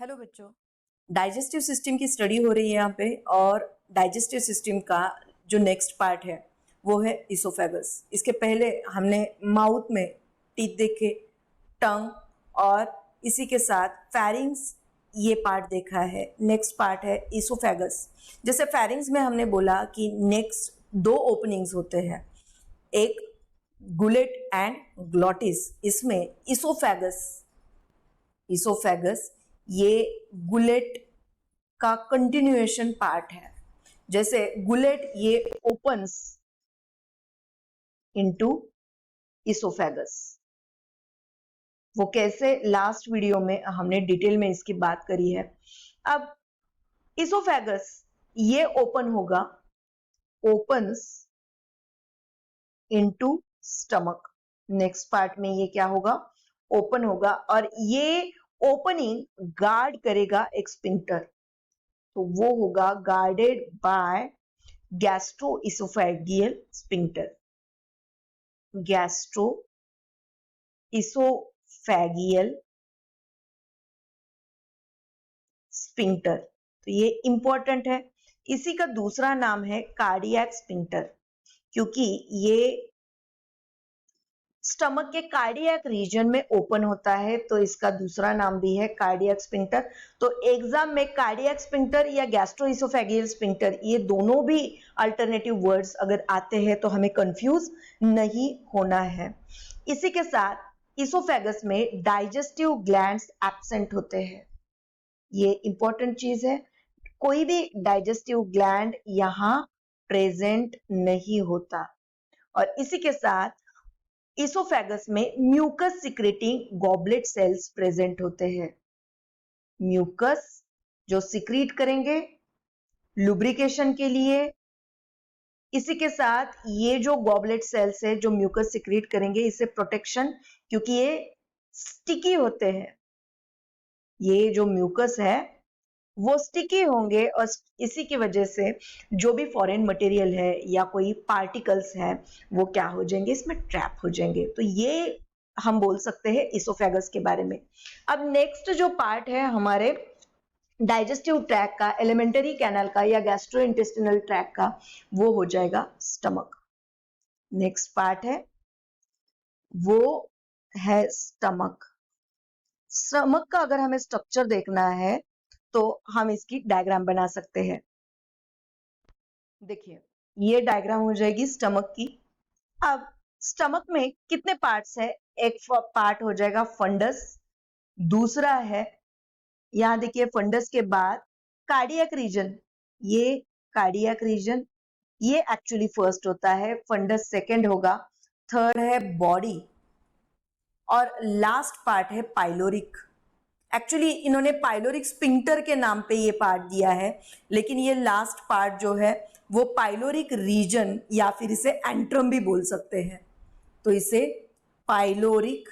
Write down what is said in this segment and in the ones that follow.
Hello बच्चों, digestive system की study हो रही है यहाँ पे। और डाइजेस्टिव सिस्टम का जो नेक्स्ट पार्ट है वो है इसोफेगस। इसके पहले हमने माउथ में टीथ देखे, टंग और इसी के साथ फेरिंग्स ये पार्ट देखा है। नेक्स्ट पार्ट है इसोफेगस। जैसे फेरिंग्स में हमने बोला कि नेक्स्ट दो ओपनिंग्स होते हैं, एक गुलेट एंड ग्लॉटिस। इसमें इसोफेगस ये गुलेट का कंटिन्यूएशन पार्ट है। जैसे गुलेट ये ओपन्स इनटू इसोफेगस। वो कैसे, लास्ट वीडियो में हमने डिटेल में इसकी बात करी है। अब इसोफेगस ये ओपन होगा, opens into stomach. Next part में ये क्या होगा, ओपन होगा और ये ओपनिंग गार्ड करेगा एक स्फिंक्टर, तो वो होगा गार्डेड बाय गैस्ट्रोइसोफेगियल स्फिंक्टर। गैस्ट्रोइसोफेगियल स्फिंक्टर, तो ये इंपॉर्टेंट है। इसी का दूसरा नाम है कार्डियक स्फिंक्टर, क्योंकि ये स्टमक के कार्डियक रीजन में ओपन होता है, तो इसका दूसरा नाम भी है कार्डियक स्फिंक्टर। तो एग्जाम में कार्डियक स्फिंक्टर या गैस्ट्रोइसोफेगियल स्फिंक्टर ये दोनों भी अल्टरनेटिव वर्ड्स अगर आते हैं तो हमें कंफ्यूज नहीं होना है। इसी के साथ इसोफेगस में डाइजेस्टिव ग्लैंड्स एब्सेंट होते हैं, ये इंपॉर्टेंट चीज है। कोई भी डाइजेस्टिव ग्लैंड यहाँ प्रेजेंट नहीं होता। और इसी के साथ इसोफेगस में mucus secreting goblet cells present होते हैं। म्यूकस जो सिक्रीट करेंगे लुब्रिकेशन के लिए। इसी के साथ ये जो गॉबलेट सेल्स है जो म्यूकस सिक्रीट करेंगे, इससे प्रोटेक्शन, क्योंकि ये स्टिकी होते हैं, ये जो म्यूकस है वो स्टिकी होंगे और इसी की वजह से जो भी फॉरेन मटेरियल है या कोई पार्टिकल्स है वो क्या हो जाएंगे, इसमें ट्रैप हो जाएंगे। तो ये हम बोल सकते हैं इसोफेगस के बारे में। अब नेक्स्ट जो पार्ट है हमारे डाइजेस्टिव ट्रैक का, एलिमेंटरी कैनल का या गैस्ट्रोइंटेस्टिनल ट्रैक का, वो हो जाएगा स्टमक। नेक्स्ट पार्ट है वो है स्टमक। स्टमक का अगर हमें स्ट्रक्चर देखना है तो हम इसकी डायग्राम बना सकते हैं। देखिए ये डायग्राम हो जाएगी स्टमक की। अब स्टमक में कितने पार्ट्स है, एक पार्ट हो जाएगा फंडस, दूसरा है यहां देखिए फंडस के बाद कार्डियक रीजन, ये कार्डियक रीजन ये एक्चुअली फर्स्ट होता है, फंडस सेकंड होगा, थर्ड है बॉडी और लास्ट पार्ट है पाइलोरिक। एक्चुअली इन्होंने पाइलोरिक स्फिंक्टर के नाम पे ये पार्ट दिया है, लेकिन ये लास्ट पार्ट जो है वो पाइलोरिक रीजन या फिर इसे एंट्रम भी बोल सकते हैं, तो इसे पाइलोरिक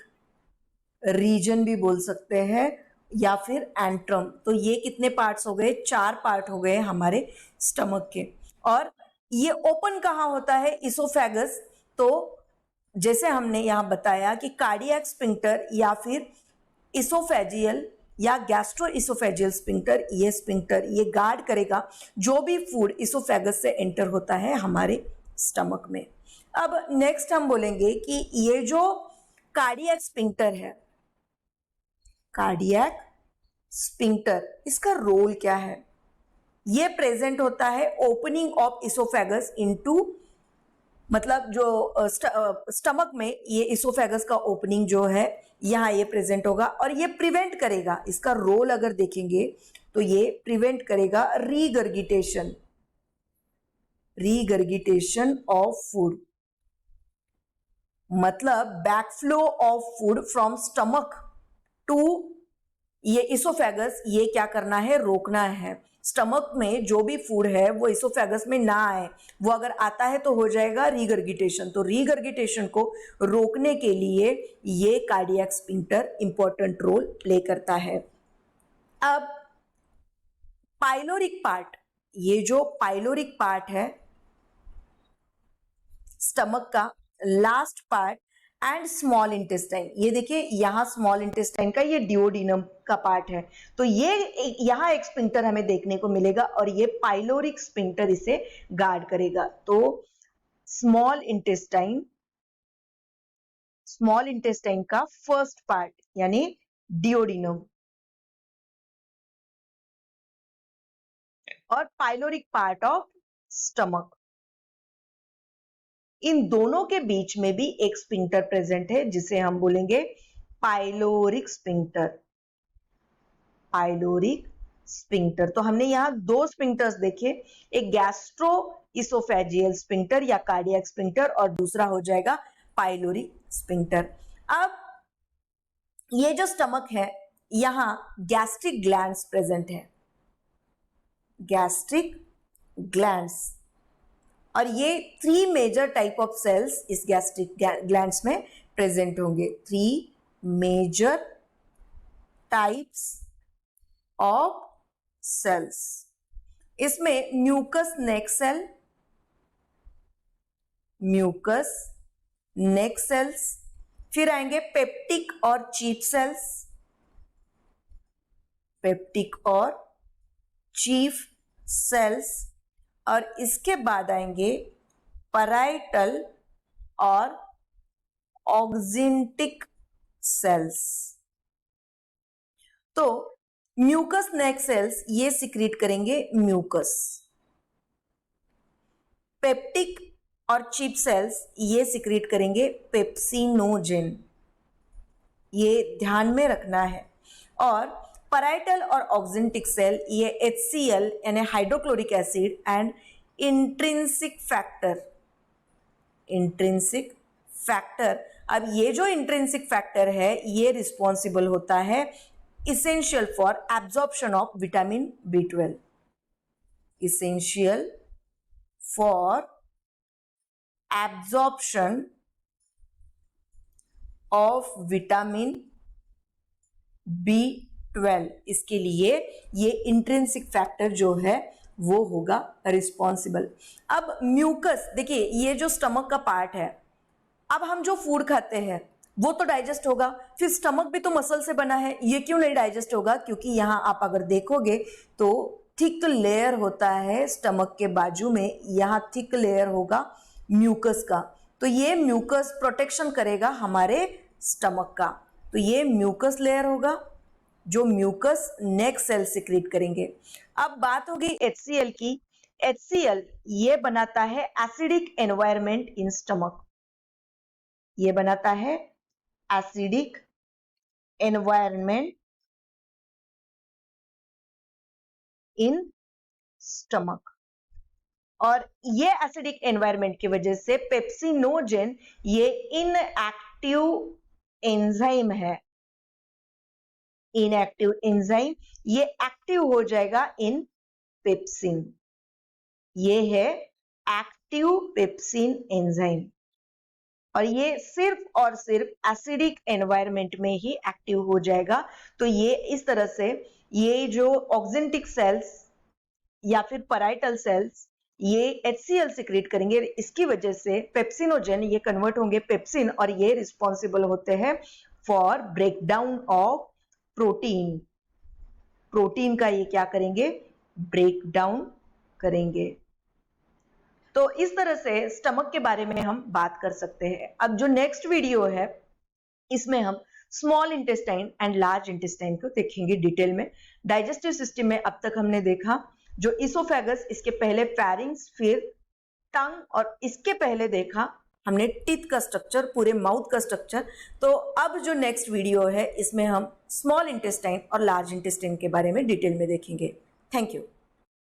रीजन भी बोल सकते हैं या फिर एंट्रम। तो ये कितने पार्ट्स हो गए, 4 पार्ट हो गए हमारे स्टमक के। और ये ओपन कहाँ होता है इसोफेगस, तो जैसे हमने यहां बताया कि कार्डियक स्फिंक्टर या फिर इसोफेजियल या गैस्ट्रो इसोफेजियल स्फिंक्टर ये गार्ड करेगा जो भी फूड इसोफेगस से एंटर होता है हमारे स्टमक में। अब नेक्स्ट हम बोलेंगे कि ये जो कार्डियक स्फिंक्टर है, कार्डियक स्फिंक्टर इसका रोल क्या है। ये प्रेजेंट होता है ओपनिंग ऑफ इसोफेगस इनटू, मतलब जो स्टमक में ये इसोफेगस का ओपनिंग जो है यहाँ ये प्रेजेंट होगा और ये प्रिवेंट करेगा, इसका रोल अगर देखेंगे तो ये प्रिवेंट करेगा रीगर्गिटेशन ऑफ फूड, मतलब backflow of food from stomach to ये इसोफेगस, ये क्या करना है, रोकना है। स्टमक में जो भी फूड है वो इसोफेगस में ना आए, वो अगर आता है तो हो जाएगा रीगर्गिटेशन। तो रीगर्गिटेशन को रोकने के लिए ये cardiac sphincter important role play करता है। अब पाइलोरिक पार्ट, ये जो पाइलोरिक पार्ट है स्टमक का last part and small intestine. ये देखिए यहाँ स्मॉल इंटेस्टाइन का ये डिओडिनम का पार्ट है, तो ये यहाँ एक स्फिंक्टर हमें देखने को मिलेगा और ये पाइलोरिक स्फिंक्टर इसे गार्ड करेगा। तो स्मॉल इंटेस्टाइन का फर्स्ट पार्ट यानी डिओडिनम और पाइलोरिक पार्ट ऑफ स्टमक, इन दोनों के बीच में भी एक स्फिंक्टर प्रेजेंट है जिसे हम बोलेंगे पाइलोरिक स्फिंक्टर। पाइलोरिक स्फिंक्टर, तो हमने यहां दो स्फिंक्टर्स देखे, एक गैस्ट्रो इसोफेजियल स्फिंक्टर या कार्डियक स्फिंक्टर और दूसरा हो जाएगा पाइलोरिक स्फिंक्टर। अब ये जो स्टमक है यहां गैस्ट्रिक ग्लैंड्स प्रेजेंट है, गैस्ट्रिक ग्लैंड्स, और ये 3 मेजर टाइप ऑफ सेल्स इस गैस्ट्रिक ग्लैंड्स में प्रेजेंट होंगे। 3 मेजर टाइप्स ऑफ सेल्स, इसमें म्यूकस नेक सेल, म्यूकस नेक सेल्स, फिर आएंगे पेप्टिक और चीफ सेल्स, पेप्टिक और चीफ सेल्स, और इसके बाद आएंगे पैराइटल और ऑक्सिंटिक सेल्स। तो म्यूकस नेक सेल्स ये सिक्रीट करेंगे म्यूकस, पेप्टिक और चीफ सेल्स ये सिक्रीट करेंगे पेप्सिनोजेन, ये ध्यान में रखना है। और पैराइटल और ऑक्सिंटिक सेल ये HCl यानी hydrochloric acid and intrinsic factor, अब ये जो इंट्रिंसिक फैक्टर है ये रिस्पॉन्सिबल होता है essential for absorption of vitamin B12, essential for absorption of vitamin B12, इसके लिए ये इंट्रिंसिक फैक्टर जो है वो होगा रिस्पॉन्सिबल। अब म्यूकस, देखिए ये जो स्टमक का पार्ट है, अब हम जो फूड खाते हैं वो तो डाइजेस्ट होगा, फिर स्टमक भी तो मसल से बना है, ये क्यों नहीं डाइजेस्ट होगा? क्योंकि यहाँ आप अगर देखोगे तो थिक लेयर होता है स्टमक के बाजू में, यहाँ थिक लेयर होगा म्यूकस का, तो ये म्यूकस प्रोटेक्शन करेगा हमारे स्टमक का, तो ये म्यूकस लेयर होगा जो म्यूकस नेक सेल सिक्रीट करेंगे। अब बात होगी HCl की। HCl ये बनाता है एसिडिक एनवायरनमेंट इन स्टमक, ये बनाता है एसिडिक एनवायरनमेंट इन स्टमक, और ये एसिडिक एनवायरनमेंट की वजह से पेप्सिनोजेन ये इनएक्टिव एंजाइम है, इनएक्टिव एंजाइम ये एक्टिव हो जाएगा इन पेप्सिन, ये है एक्टिव पेप्सिन एंजाइम, और ये सिर्फ और सिर्फ एसिडिक एनवायरनमेंट में ही एक्टिव हो जाएगा। तो ये इस तरह से ये जो ऑक्सिंटिक सेल्स या फिर पैराइटल सेल्स ये HCl सिक्रीट करेंगे, इसकी वजह से पेप्सिनोजेन ये कन्वर्ट होंगे पेप्सिन, और ये रिस्पॉन्सिबल होते हैं for breakdown of protein, protein का ये क्या करेंगे? ब्रेक डाउन करेंगे। तो इस तरह से स्टमक के बारे में हम बात कर सकते हैं। अब जो नेक्स्ट वीडियो है इसमें हम small intestine and large intestine को देखेंगे डिटेल में। डाइजेस्टिव सिस्टम में अब तक हमने देखा जो इसोफेगस, इसके पहले फेरिंग्स, फिर टंग, और इसके पहले देखा हमने टीथ का स्ट्रक्चर, पूरे माउथ का स्ट्रक्चर। तो अब जो नेक्स्ट वीडियो है इसमें हम स्मॉल इंटेस्टाइन और लार्ज इंटेस्टाइन के बारे में डिटेल में देखेंगे। Thank you.